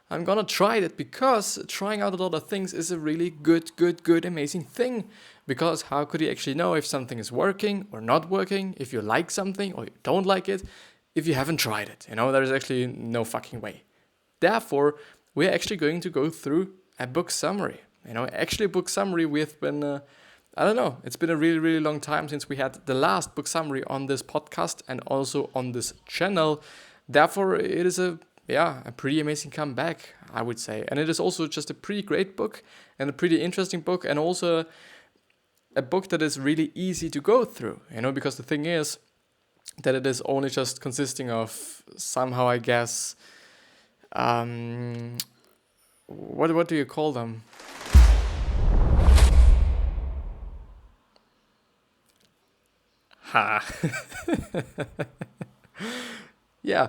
I'm gonna try it because trying out a lot of things is a really good, amazing thing. Because how could you actually know if something is working or not working, if you like something or you don't like it, if you haven't tried it? There's actually no fucking way. Therefore, we're actually going to go through a book summary. Actually a book summary we've been, I don't know, it's been a really long time since we had the last book summary on this podcast and also on this channel. Therefore, it is a pretty amazing comeback, I would say. And it is also just a pretty great book and a pretty interesting book, and also a book that is really easy to go through, because the thing is that it is only just consisting of somehow, I guess, what do you call them? Yeah,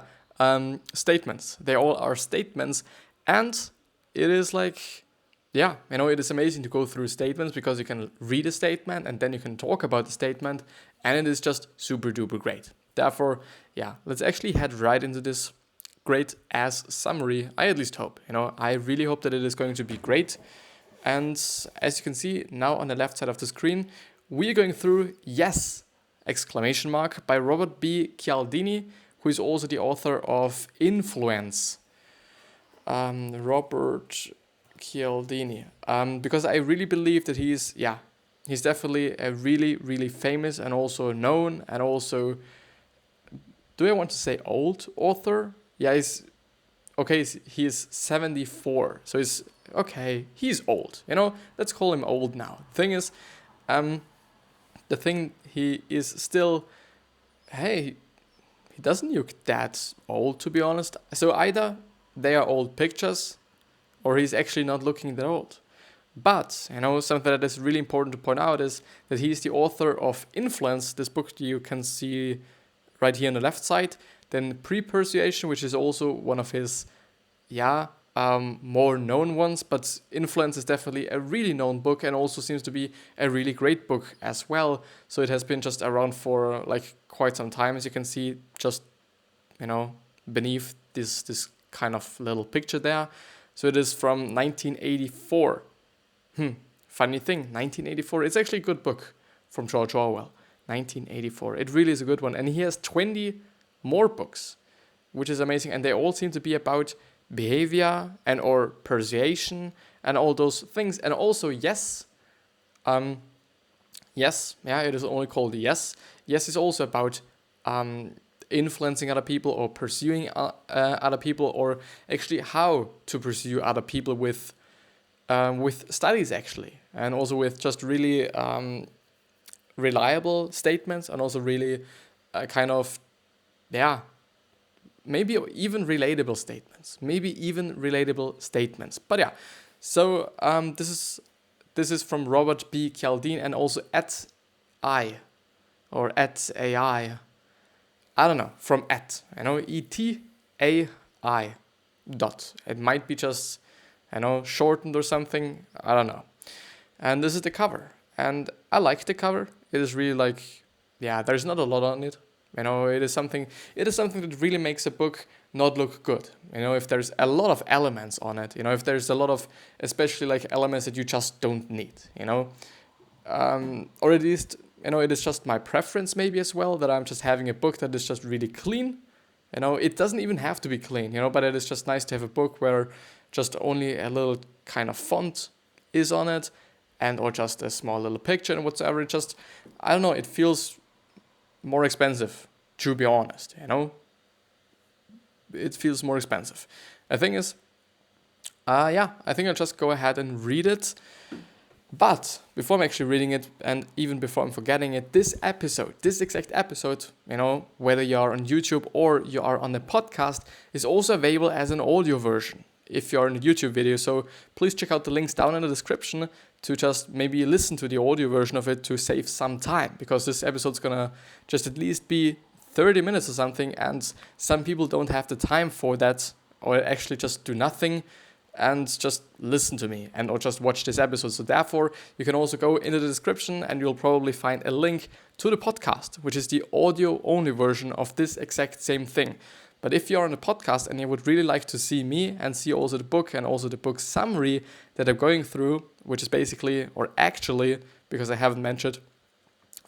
statements. They all are statements, and it is like, it is amazing to go through statements because you can read a statement and then you can talk about the statement, and it is just super duper great. Therefore, let's actually head right into this great ass summary. I at least hope, I really hope that it is going to be great. And as you can see now on the left side of the screen, we are going through Yes! By Robert B Cialdini, who is also the author of Influence. Robert Cialdini. Because I really believe that he's definitely a really famous and also known and also, do I want to say old author? Yeah, he's 74, so he's old, let's call him old now. The thing is, he is still, he doesn't look that old, to be honest. So either they are old pictures, or he's actually not looking that old. But, something that is really important to point out is that he's the author of Influence, this book you can see right here on the left side. Then Persuasion, which is also one of his, more known ones, but Influence is definitely a really known book and also seems to be a really great book as well. So it has been just around for quite some time, as you can see just, beneath this kind of little picture there. So it is from 1984. Funny thing, 1984. It's actually a good book from George Orwell. 1984. It really is a good one. And he has 20 more books, which is amazing. And they all seem to be about behavior and or persuasion and all those things. And also Yes. It is only called Yes. Yes is also about influencing other people or pursuing other people, or actually how to pursue other people with studies actually, and also with just really reliable statements, and also really maybe even relatable statements. But so this is from Robert B Cialdini, and also at AI. I don't know, from ETAI dot. It might be just, shortened or something. I don't know. And this is the cover. And I like the cover. It is really there's not a lot on it. It is something that really makes a book not look good. If there's a lot of elements on it, if there's a lot of, especially elements that you just don't need, or at least, it is just my preference maybe as well, that I'm just having a book that is just really clean. It doesn't even have to be clean, but it is just nice to have a book where just only a little kind of font is on it, and or just a small little picture and whatsoever. It just, I don't know, it feels more expensive, to be honest, It feels more expensive. The thing is, I think I'll just go ahead and read it. But before I'm actually reading it, and even before I'm forgetting it, this exact episode, whether you are on YouTube or you are on the podcast, is also available as an audio version if you're in a YouTube video. So please check out the links down in the description to just maybe listen to the audio version of it to save some time, because this episode's gonna just at least be 30 minutes or something, and some people don't have the time for that, or actually just do nothing and just listen to me and or just watch this episode. So therefore, you can also go into the description and you'll probably find a link to the podcast, which is the audio only version of this exact same thing. But if you're on a podcast and you would really like to see me and see also the book and also the book summary that I'm going through, which is basically, or actually, because I haven't mentioned,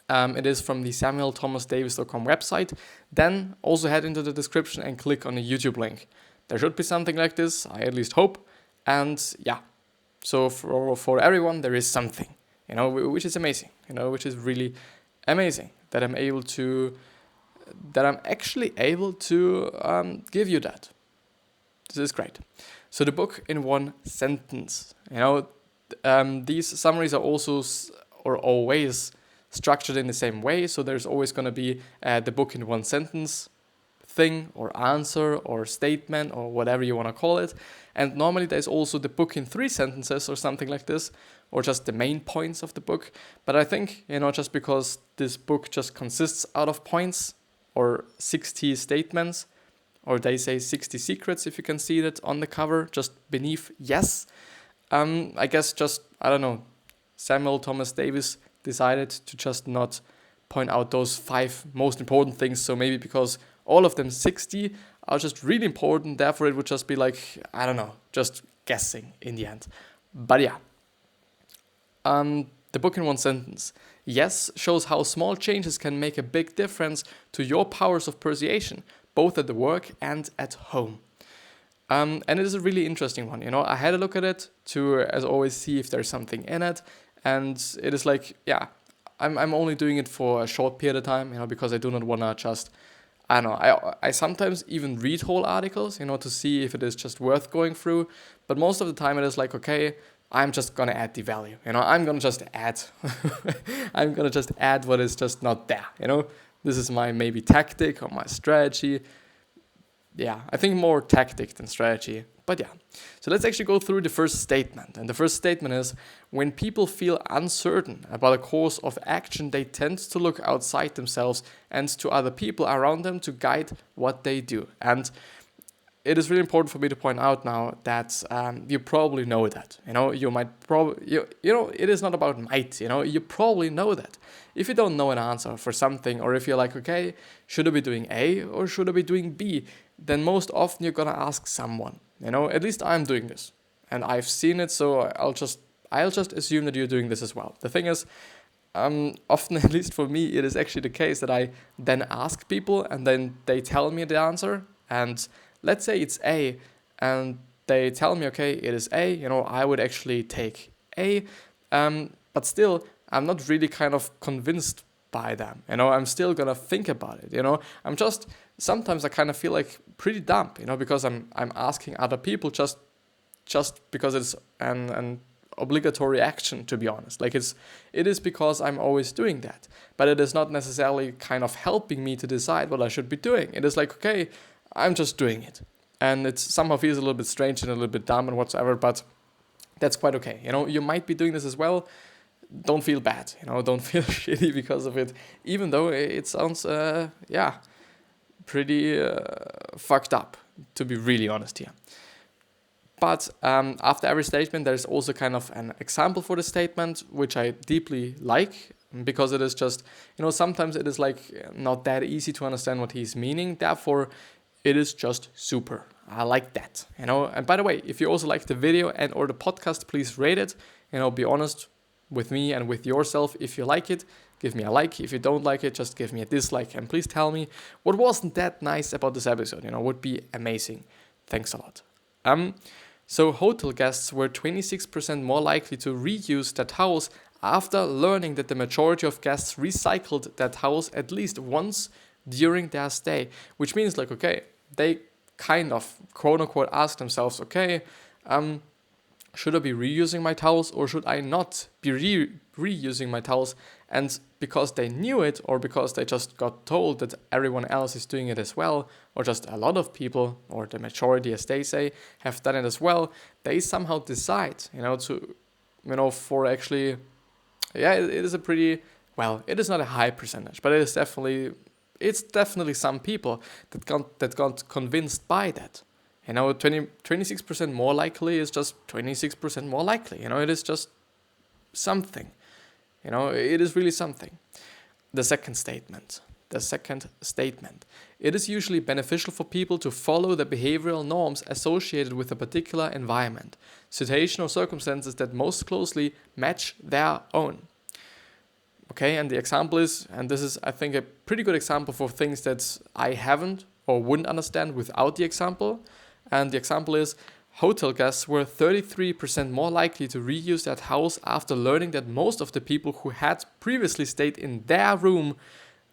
it is from the samuelthomasdavis.com website, then also head into the description and click on the YouTube link. There should be something like this, I at least hope. And yeah, so for everyone, there is something, which is amazing, which is really amazing that I'm actually able to give you that. This is great. So the book in one sentence, these summaries are also or always structured in the same way. So there's always going to be the book in one sentence thing or answer or statement or whatever you want to call it. And normally there's also the book in 3 sentences or something like this, or just the main points of the book. But I think, just because this book just consists out of points or 60 statements, or they say 60 secrets, if you can see that on the cover, just beneath yes. I guess Samuel Thomas Davis decided to just not point out those 5 most important things. So maybe because all of them 60 are just really important, therefore it would just be just guessing in the end. But yeah, the book in one sentence. Yes shows how small changes can make a big difference to your powers of persuasion, both at the work and at home. And it is a really interesting one. I had a look at it to, as always, see if there's something in it. And it is I'm only doing it for a short period of time, because I do not want to just, I sometimes even read whole articles, to see if it is just worth going through. But most of the time it is okay, I'm just going to add the value, I'm going to just add, I'm going to just add what is just not there, This is my maybe tactic or my strategy. Yeah, I think more tactic than strategy. But yeah, so let's actually go through the first statement. And the first statement is, when people feel uncertain about a course of action, they tend to look outside themselves and to other people around them to guide what they do. And it is really important for me to point out now that you probably know that. You might probably, it is not about might, you probably know that. If you don't know an answer for something, or if you're okay, should I be doing A or should I be doing B? Then most often you're gonna ask someone. At least I'm doing this, and I've seen it, so I'll just assume that you're doing this as well. The thing is, often, at least for me, it is actually the case that I then ask people, and then they tell me the answer, and let's say it's A, and they tell me, okay, it is A, I would actually take A, but still, I'm not really kind of convinced by them, I'm still gonna think about it, sometimes I kind of feel pretty dumb, because I'm asking other people just because it's an obligatory action, to be honest. It is because I'm always doing that, but it is not necessarily kind of helping me to decide what I should be doing. It is okay, I'm just doing it, and it somehow feels a little bit strange and a little bit dumb and whatsoever, but that's quite okay. You might be doing this as well. Don't feel bad, don't feel shitty because of it, even though it sounds, pretty fucked up, to be really honest here. But after every statement, there's also kind of an example for the statement, which I deeply like, because it is just, sometimes it is not that easy to understand what he's meaning. Therefore, it is just super. I like that, And by the way, if you also like the video and or the podcast, please rate it. Be honest with me and with yourself. If you like it, give me a like. If you don't like it, just give me a dislike. And please tell me what wasn't that nice about this episode. Would be amazing. Thanks a lot. So hotel guests were 26% more likely to reuse their towels after learning that the majority of guests recycled their towels at least once during their stay. Which means okay, they kind of quote unquote ask themselves, okay, should I be reusing my towels or should I not be reusing my towels? And because they knew it, or because they just got told that everyone else is doing it as well, or just a lot of people, or the majority, as they say, have done it as well, they somehow decide, for actually, it is a pretty, it is not a high percentage, but it's definitely some people that got convinced by that. 26% more likely is just 26% more likely. It is just something. It is really something. The second statement. the second statement. It is usually beneficial for people to follow the behavioral norms associated with a particular environment, situation, or circumstances that most closely match their own. Okay, and the example is, and this is, I think, a pretty good example for things that I haven't or wouldn't understand without the example. And the example is, hotel guests were 33% more likely to reuse that house after learning that most of the people who had previously stayed in their room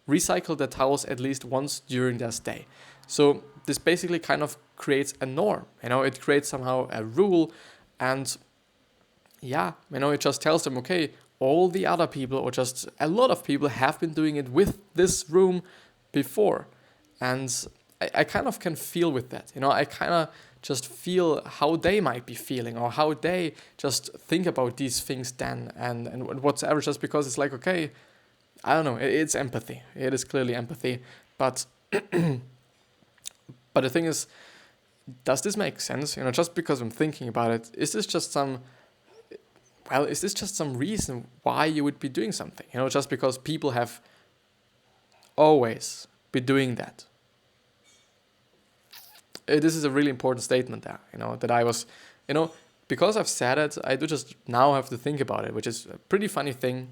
recycled that house at least once during their stay. So this basically kind of creates a norm, it creates somehow a rule, and it just tells them, okay, all the other people, or just a lot of people, have been doing it with this room before. And I kind of can feel with that, I kind of just feel how they might be feeling, or how they just think about these things then and whatsoever, just because it's like, okay, I don't know, it's empathy. It is clearly empathy. But but the thing is, does this make sense? Just because I'm thinking about it, is this just some reason why you would be doing something? Just because people have always been doing that. This is a really important statement there, that I was, because I've said it, I do just now have to think about it, which is a pretty funny thing.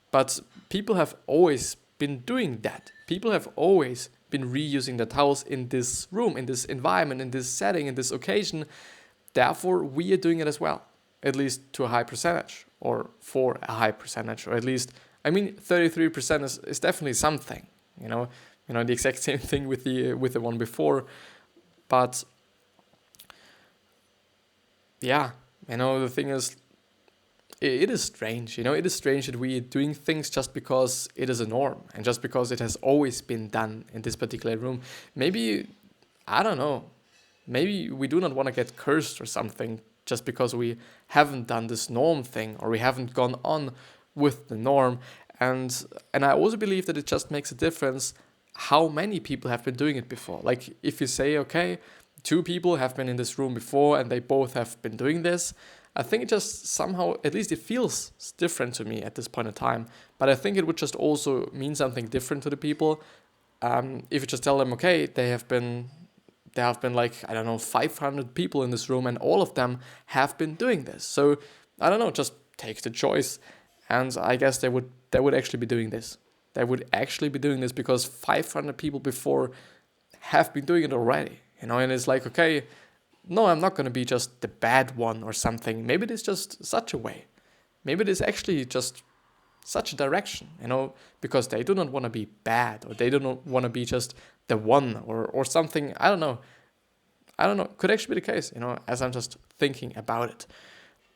But people have always been doing that. People have always been reusing the towels in this room, in this environment, in this setting, in this occasion. Therefore, we are doing it as well, at least to a high percentage, or for a high percentage, or at least, 33% is definitely something, the exact same thing with the one before. But the thing is, it is strange, it is strange that we are doing things just because it is a norm, and just because it has always been done in this particular room. Maybe, I don't know, maybe we do not want to get cursed or something just because we haven't done this norm thing, or we haven't gone on with the norm. And I also believe that it just makes a difference how many people have been doing it before. Like, if you say, okay, 2 people have been in this room before and they both have been doing this, I think it just somehow, at least it feels different to me at this point in time. But I think it would just also mean something different to the people. If you just tell them, okay, there have been like, 500 people in this room, and all of them have been doing this. So, I don't know, just take the choice. And I guess they would actually be doing this. They would actually be doing this because 500 people before have been doing it already, and it's like, okay, no, I'm not going to be just the bad one or something. Maybe it is just such a way. Maybe it is actually just such a direction, because they do not want to be bad, or they do not want to be just the one or something. I don't know. Could actually be the case, as I'm just thinking about it.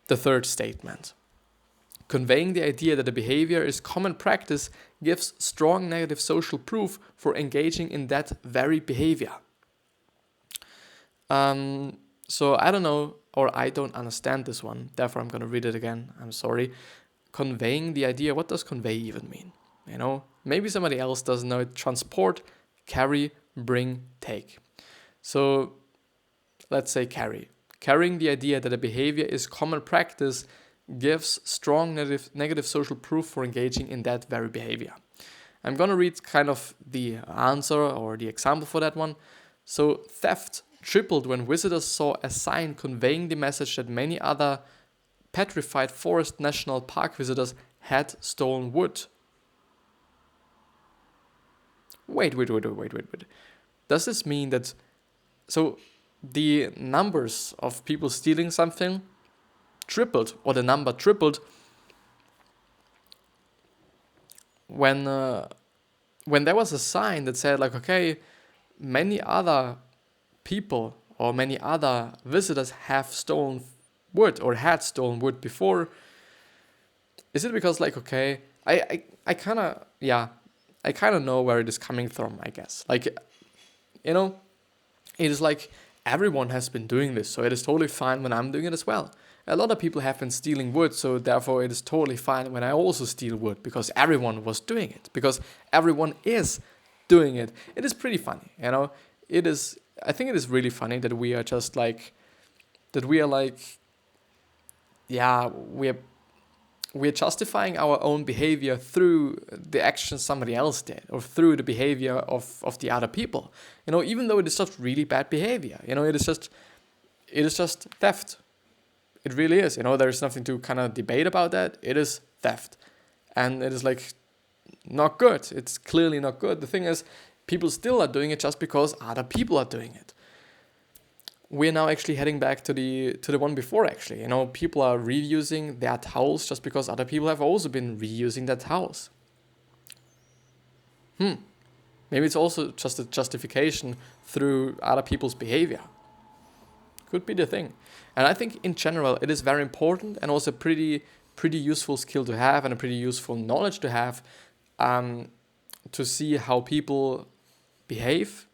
The third statement. Conveying the idea that a behavior is common practice gives strong negative social proof for engaging in that very behavior. So I don't know, or I don't understand this one. Therefore, I'm going to read it again. I'm sorry. Conveying the idea. What does convey even mean? Maybe somebody else doesn't know it. Transport, carry, bring, take. So let's say carry. Carrying the idea that a behavior is common practice gives strong negative social proof for engaging in that very behavior. I'm going to read kind of the answer or the example for that one. So, theft tripled when visitors saw a sign conveying the message that many other petrified forest national park visitors had stolen wood. Wait. Does this mean that, so the numbers of people stealing something tripled, or the number tripled, when there was a sign that said, like, okay, many other people or many other visitors have stolen wood or had stolen wood before? Is it because, like, okay, I kind of know where it is coming from, I guess. Like, it is like everyone has been doing this, so it is totally fine when I'm doing it as well. A lot of people have been stealing wood, so therefore it is totally fine when I also steal wood, because everyone was doing it, because everyone is doing it. It is pretty funny, It is. I think it is really funny that we are just like, we are we're justifying our own behavior through the actions somebody else did or through the behavior of the other people. Even though it is just really bad behavior, it is just theft. It really is. There's nothing to kind of debate about that. It is theft. And it is like not good. It's clearly not good. The thing is, people still are doing it just because other people are doing it. We're now actually heading back to the one before, actually. People are reusing their towels just because other people have also been reusing their towels. Maybe it's also just a justification through other people's behavior. Could be the thing. And I think in general it is very important and also pretty useful skill to have and a pretty useful knowledge to have, to see how people behave,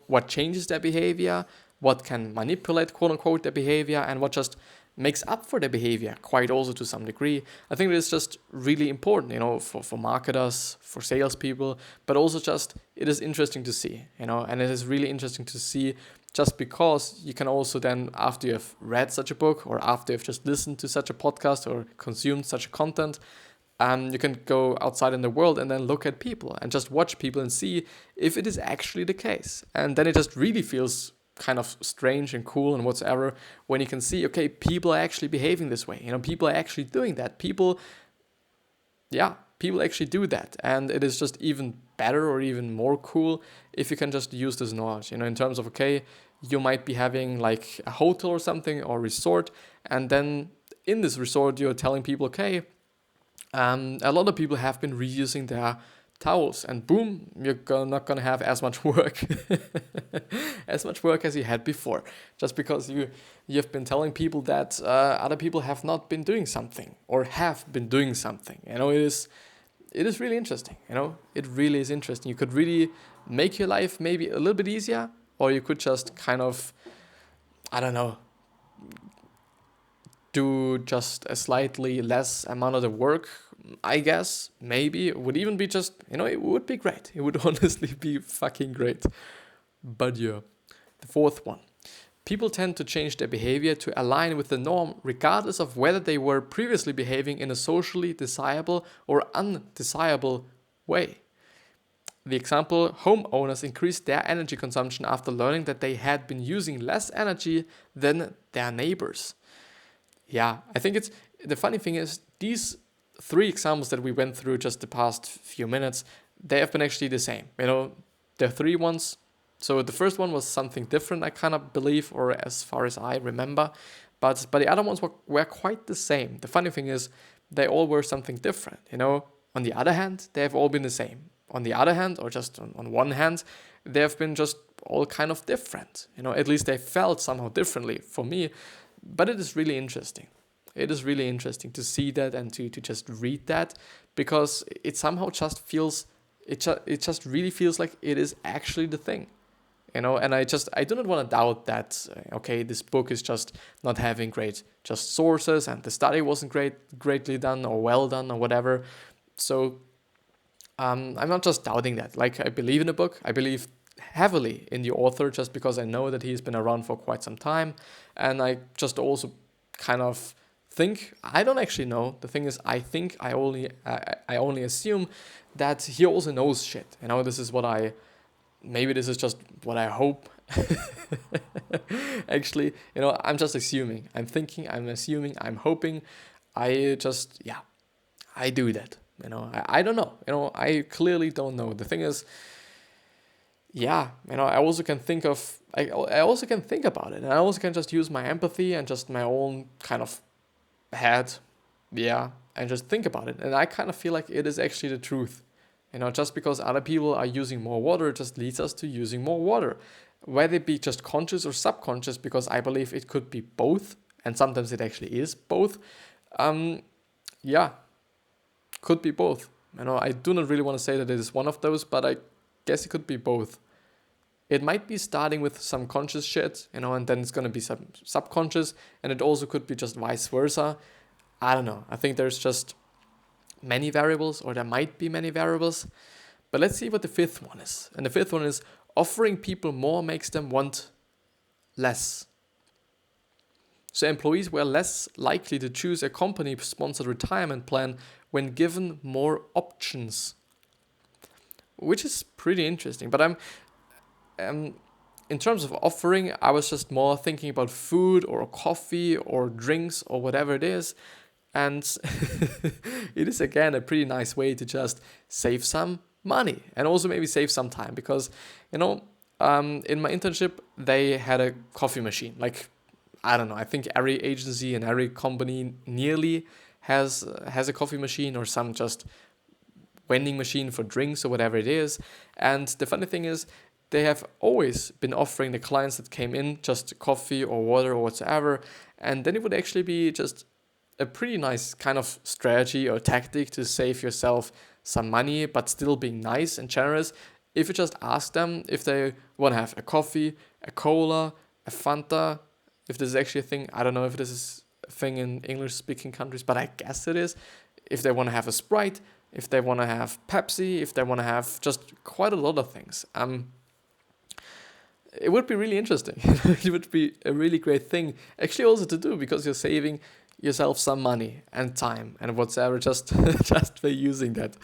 what changes their behavior, what can manipulate, quote unquote, their behavior, and what just makes up for their behavior, quite also to some degree. I think it is just really important, for marketers, for salespeople, but also just it is interesting to see, and it is really interesting to see just because you can also then, after you have read such a book or after you've just listened to such a podcast or consumed such content, you can go outside in the world and then look at people and just watch people and see if it is actually the case. And then it just really feels kind of strange and cool and whatsoever when you can see, okay, people are actually behaving this way. People are actually doing that. People actually do that. And it is just even better or even more cool if you can just use this knowledge, in terms of, okay, you might be having like a hotel or something or resort. And then in this resort, you're telling people, okay, a lot of people have been reusing their towels, and boom, you're not gonna have as much work as you had before, just because you've been telling people that other people have not been doing something or have been doing something. It is really interesting. It really is interesting. You could really make your life maybe a little bit easier, or you could just kind of, I don't know, do just a slightly less amount of the work, I guess. Maybe it would even be just, it would be great. It would honestly be fucking great. But yeah, the fourth one. People tend to change their behavior to align with the norm regardless of whether they were previously behaving in a socially desirable or undesirable way. The example, homeowners increased their energy consumption after learning that they had been using less energy than their neighbors. Yeah, I think the funny thing is, these 3 examples that we went through just the past few minutes, they have been actually the same. The 3 ones. So the first one was something different, I kind of believe, or as far as I remember. But the other ones were quite the same. The funny thing is, they all were something different. On the other hand, they have all been the same. On the other hand, or just on one hand, they have been just all kind of different. At least they felt somehow differently for me. But it is really interesting. It is really interesting to see that and to just read that, because it somehow just feels, it just really feels like it is actually the thing. And I do not want to doubt that, okay, this book is just not having great just sources and the study wasn't greatly done or well done or whatever. So I'm not just doubting that. Like, I believe in the book. I believe heavily in the author just because I know that he's been around for quite some time. And I just also kind of think, I don't actually know. The thing is, I think I only assume that he also knows shit. This is maybe this is just what I hope. Actually, I'm just assuming. I'm thinking, I'm assuming, I'm hoping. I do that. I don't know. I clearly don't know. The thing is, I also can think of, I also can think about it. And I also can just use my empathy and just my own kind of head, and just think about it. And I kind of feel like it is actually the truth. Just because other people are using more water just leads us to using more water. Whether it be just conscious or subconscious, because I believe it could be both. And sometimes it actually is both. Could be both. I do not really want to say that it is one of those, but I guess it could be both. It might be starting with some conscious shit, and then it's going to be some subconscious, and it also could be just vice versa. I don't know. I think there's just many variables, or there might be many variables. But let's see what the 5th one is. And the 5th one is, offering people more makes them want less. So employees were less likely to choose a company-sponsored retirement plan when given more options, which is pretty interesting. But in terms of offering, I was just more thinking about food or coffee or drinks or whatever it is. And it is, again, a pretty nice way to just save some money and also maybe save some time because, in my internship, they had a coffee machine. Like, I don't know, I think every agency and every company nearly has a coffee machine or some just vending machine for drinks or whatever it is. And the funny thing is, they have always been offering the clients that came in just coffee or water or whatsoever. And then it would actually be just a pretty nice kind of strategy or tactic to save yourself some money, but still being nice and generous. If you just ask them if they want to have a coffee, a cola, a Fanta, if this is actually a thing. I don't know if this is a thing in English-speaking countries, but I guess it is. If they want to have a Sprite, if they want to have Pepsi, if they want to have just quite a lot of things. It would be really interesting. It would be a really great thing actually also to do because you're saving yourself some money and time and whatsoever just for using that.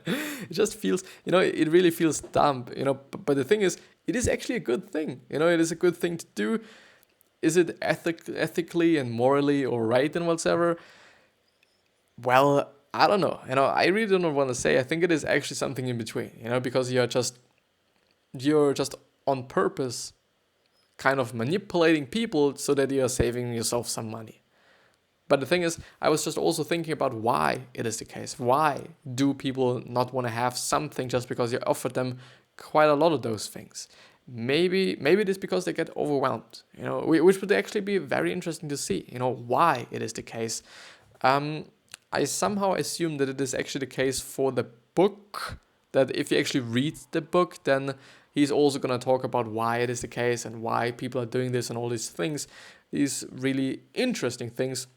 It just feels, it really feels dumb, but the thing is, it is actually a good thing. It is a good thing to do. Is it ethically and morally all right and whatsoever? Well, I don't know. I really don't want to say. I think it is actually something in between, because you're just on purpose kind of manipulating people so that you're saving yourself some money. But the thing is, I was just also thinking about why it is the case. Why do people not want to have something just because you offered them quite a lot of those things? Maybe it is because they get overwhelmed, which would actually be very interesting to see, why it is the case. I somehow assume that it is actually the case for the book, that if you actually read the book, then he's also going to talk about why it is the case and why people are doing this and all these things, these really interesting things.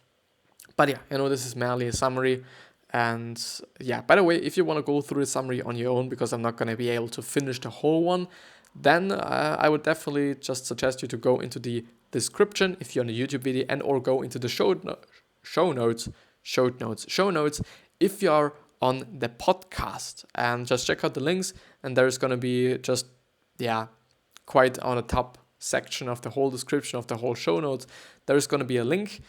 But yeah, this is merely a summary. And yeah, by the way, if you want to go through the summary on your own, because I'm not going to be able to finish the whole one, then I would definitely just suggest you to go into the description if you're on a YouTube video and or go into the show notes if you're on the podcast, and just check out the links, and there's going to be just quite on the top section of the whole description of the whole show notes, there's going to be a link,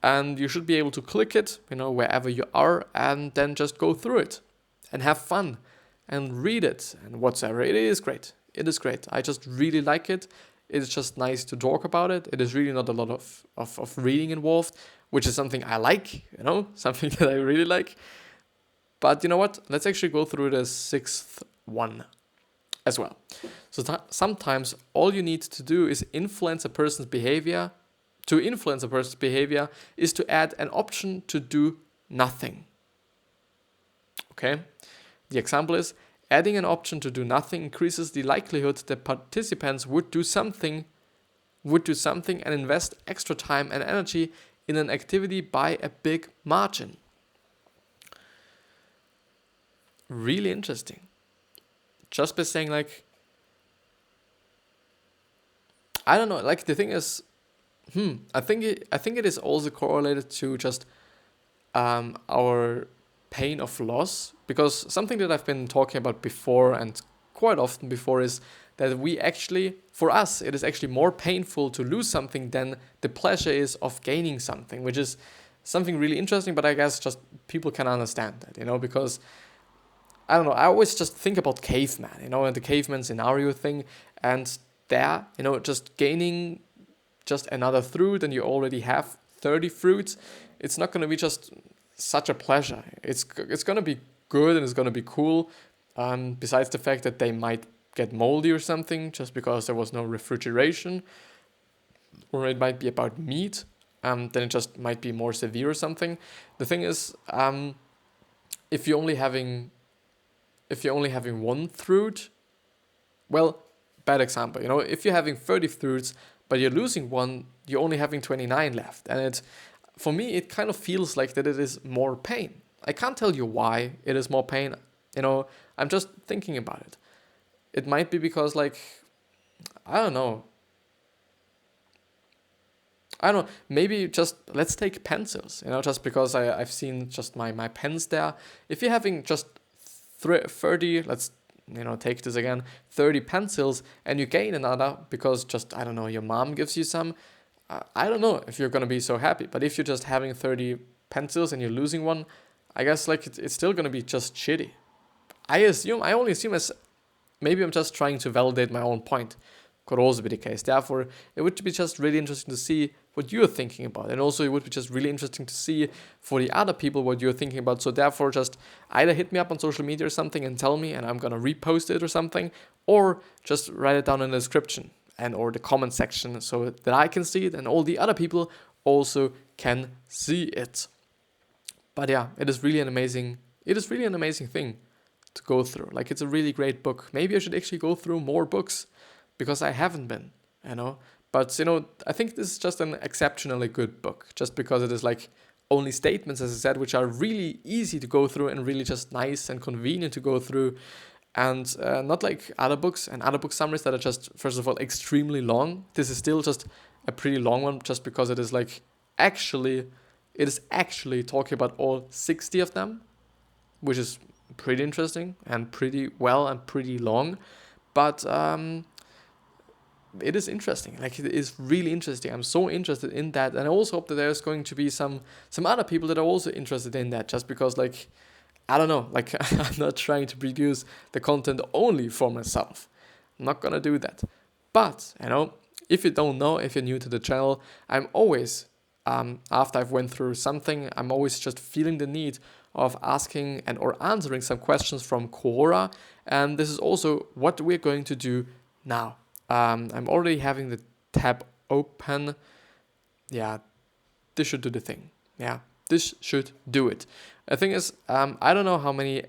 and you should be able to click it, wherever you are, and then just go through it and have fun and read it and whatsoever. It is great. I just really like it. It's just nice to talk about it. It is really not a lot of reading involved, which is something I like, something that I really like. But you know what? Let's actually go through the sixth one as well. So sometimes all you need to do is influence a person's behavior. To influence a person's behavior is to add an option to do nothing. Okay? The example is, adding an option to do nothing increases the likelihood that participants would do something and invest extra time and energy in an activity by a big margin. Really interesting. Just by saying I don't know, the thing is, I think it is also correlated to just our pain of loss, because something that I've been talking about before and quite often before is that for us, it is actually more painful to lose something than the pleasure is of gaining something, which is something really interesting, but I guess just people can understand that, because I don't know, I always just think about caveman, and the caveman scenario thing, and there, just gaining just another fruit and you already have 30 fruits, it's not going to be just such a pleasure. It's going to be good and it's going to be cool, besides the fact that they might get moldy or something just because there was no refrigeration, or it might be about meat, then it just might be more severe or something. The thing is, if you're only having one fruit, well, bad example, if you're having 30 fruits but you're losing one, you're only having 29 left, and for me, it kind of feels like that it is more pain. I can't tell you why it is more pain. I'm just thinking about it. It might be because, I don't know. I don't know, maybe just let's take pencils, just because I've seen just my pens there. If you're having just 30, let's, take this again, 30 pencils, and you gain another because just, I don't know, your mom gives you some, I don't know if you're going to be so happy. But if you're just having 30 pencils and you're losing one, I guess like it's still going to be just shitty. I only assume as maybe I'm just trying to validate my own point. Could also be the case. Therefore, it would be just really interesting to see what you're thinking about. And also, it would be just really interesting to see for the other people what you're thinking about. So therefore, just either hit me up on social media or something and tell me, and I'm going to repost it or something, or just write it down in the description or the comment section so that I can see it and all the other people also can see it. But yeah, it is really an amazing thing to go through. Like, it's a really great book. Maybe I should actually go through more books, because I haven't been, But, I think this is just an exceptionally good book, just because it is like only statements, as I said, which are really easy to go through and really just nice and convenient to go through. And not like other books and other book summaries that are just, first of all, extremely long. This is still just a pretty long one, just because it is like it is actually talking about all 60 of them, which is pretty interesting and pretty well and pretty long. But it is interesting. Like, it is really interesting. I'm so interested in that, and I also hope that there's going to be some other people that are also interested in that. Just because, like, I don't know, like I'm not trying to produce the content only for myself. I'm not gonna do that. But if you don't know, if you're new to the channel, I'm always after I've went through something, I'm always just feeling the need of asking or answering some questions from Quora, and this is also what we're going to do now. I'm already having the tab open. Yeah, this should do the thing. Yeah, this should do it. The thing is, I don't know how many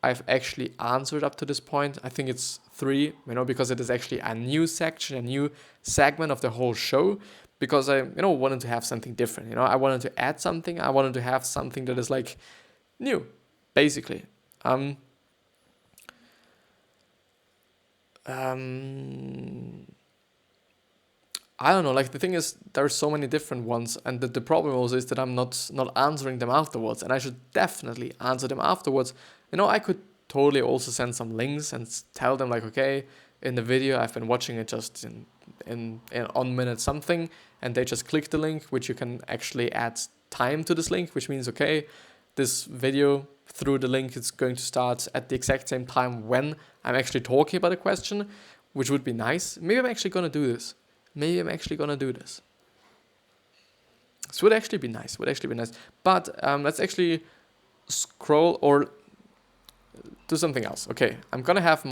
I've actually answered up to this point. I think it's 3, because it is actually a new section, a new segment of the whole show, because I, wanted to have something different. I wanted to add something. I wanted to have something that is like new, basically. I don't know, like the thing is, there are so many different ones, and the problem also is that I'm not answering them afterwards, and I should definitely answer them afterwards. I could totally also send some links and tell them like, okay, in the video I've been watching it just in on minute something, and they just click the link, which you can actually add time to this link, which means, okay, this video through the link is going to start at the exact same time when I'm actually talking about a question, which would be nice. Maybe I'm actually going to do this. This would actually be nice. But let's actually scroll or do something else. Okay, I'm going to have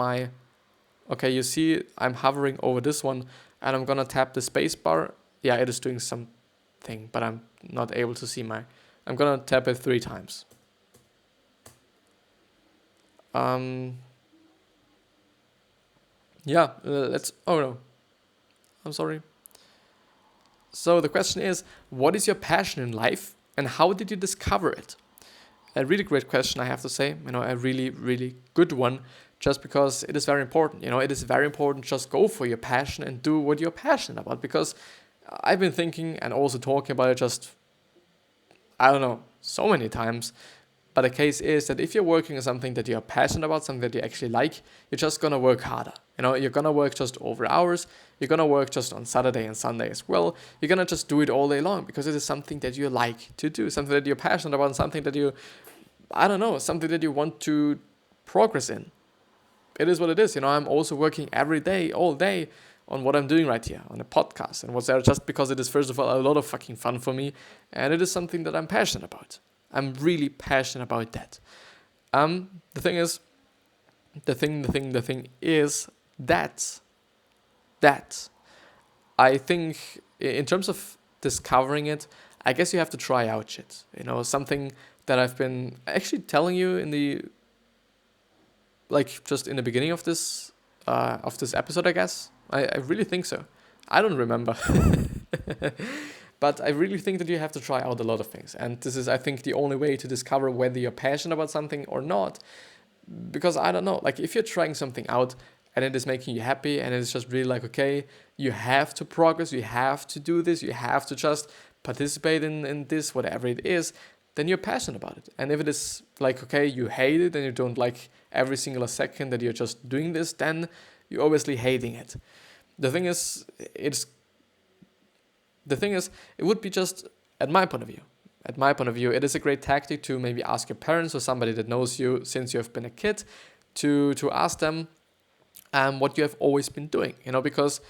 okay, you see I'm hovering over this one, and I'm going to tap the space bar. Yeah, it is doing something, but I'm not able to see I'm going to tap it 3 times. Yeah, oh no, I'm sorry. So the question is, what is your passion in life and how did you discover it? A really great question, I have to say, a really, really good one, just because it is very important. It is very important, just go for your passion and do what you're passionate about, because I've been thinking and also talking about it just, I don't know, so many times. But the case is that if you're working on something that you're passionate about, something that you actually like, you're just going to work harder. You're going to work just over hours. You're going to work just on Saturday and Sunday as well. You're going to just do it all day long because it is something that you like to do, something that you're passionate about, something that something that you want to progress in. It is what it is. I'm also working every day, all day on what I'm doing right here on the podcast and what's there, just because it is, first of all, a lot of fucking fun for me. And it is something that I'm passionate about. I'm really passionate about that. The thing is that I think in terms of discovering it, I guess you have to try out shit. Something that I've been actually telling you just in the beginning of this episode, I guess. I really think so. I don't remember. But I really think that you have to try out a lot of things. And this is, I think, the only way to discover whether you're passionate about something or not. Because I don't know, like if you're trying something out and it is making you happy, and it's just really like, okay, you have to progress, you have to do this, you have to just participate in this, whatever it is, then you're passionate about it. And if it is like, okay, you hate it and you don't like every single second that you're just doing this, then you're obviously hating it. The thing is, it would be just, at my point of view, it is a great tactic to maybe ask your parents or somebody that knows you since you have been a kid to ask them what you have always been doing, because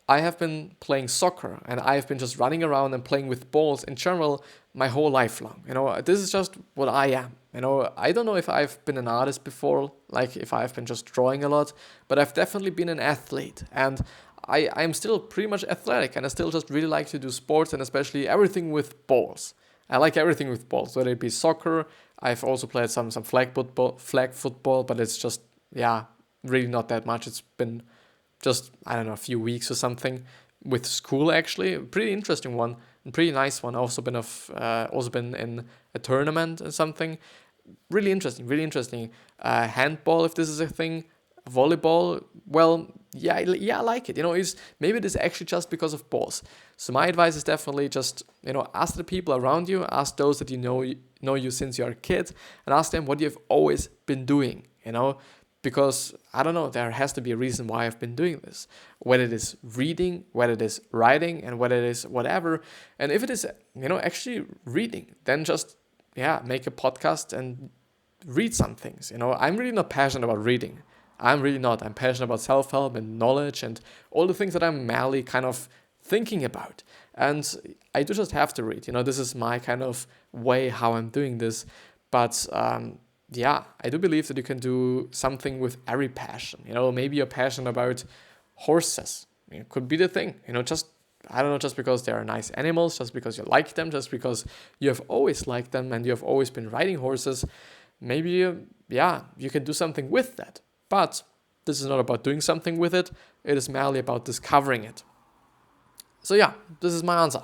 I have been playing soccer and I've been just running around and playing with balls in general my whole life long. This is just what I am. I don't know if I've been an artist before, like if I've been just drawing a lot, but I've definitely been an athlete, and I'm still pretty much athletic, and I still just really like to do sports, and especially everything with balls. I like everything with balls, whether it be soccer. I've also played some flag football, but it's just, really not that much. It's been just, I don't know, a few weeks or something with school, actually. A pretty interesting one, and pretty nice one. Also been in a tournament or something. Really interesting. Handball, if this is a thing. Volleyball, well, I like it. Maybe it is actually just because of balls. So my advice is definitely just, ask the people around you, ask those that know you since you're a kid, and ask them what you've always been doing, because I don't know, there has to be a reason why I've been doing this, whether it is reading, whether it is writing, and whether it is whatever. And if it is, actually reading, then just, make a podcast and read some things. I'm really not passionate about reading. I'm really not. I'm passionate about self-help and knowledge and all the things that I'm merely kind of thinking about. And I do just have to read. This is my kind of way how I'm doing this. But I do believe that you can do something with every passion. Maybe you're passionate about horses. It could be the thing. Just because they are nice animals, just because you like them, just because you have always liked them and you have always been riding horses. Maybe, you can do something with that. But this is not about doing something with it. It is merely about discovering it. So this is my answer.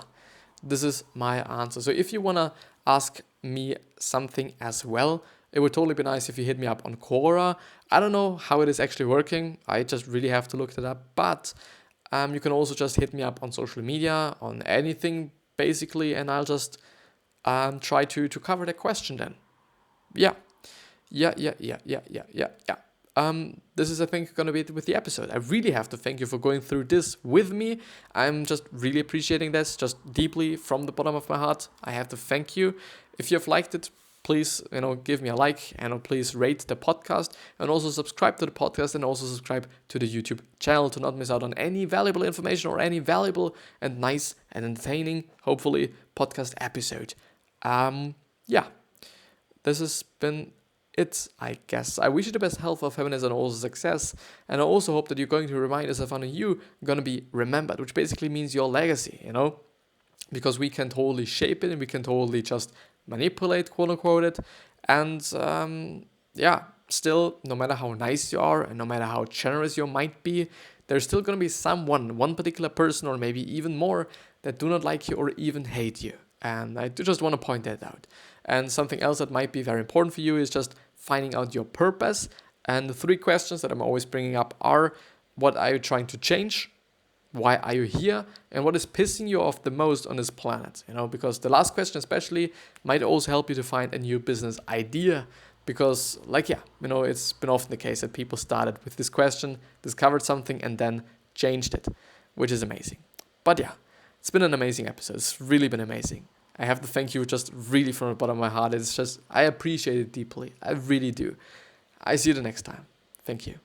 So if you want to ask me something as well, it would totally be nice if you hit me up on Quora. I don't know how it is actually working. I just really have to look it up. But you can also just hit me up on social media, on anything basically, and I'll just try to cover the question then. Yeah. This is, I think, going to be it with the episode. I really have to thank you for going through this with me. I'm just really appreciating this, just deeply from the bottom of my heart. I have to thank you. If you have liked it, please, give me a like, and please rate the podcast, and also subscribe to the podcast, and also subscribe to the YouTube channel to not miss out on any valuable information or any valuable and nice and entertaining, hopefully, podcast episode. This has been it, I guess. I wish you the best health of happiness and also success. And I also hope that you're going to remind yourself on you going to be remembered, which basically means your legacy, because we can totally shape it and we can totally just manipulate, quote unquote, it. And still, no matter how nice you are and no matter how generous you might be, there's still going to be one particular person or maybe even more that do not like you or even hate you. And I do just want to point that out. And something else that might be very important for you is just finding out your purpose. And the 3 questions that I'm always bringing up are: what are you trying to change? Why are you here? And what is pissing you off the most on this planet? Because the last question especially might also help you to find a new business idea. Because it's been often the case that people started with this question, discovered something, and then changed it, which is amazing. But it's been an amazing episode. It's really been amazing. I have to thank you just really from the bottom of my heart. It's just, I appreciate it deeply. I really do. I see you the next time. Thank you.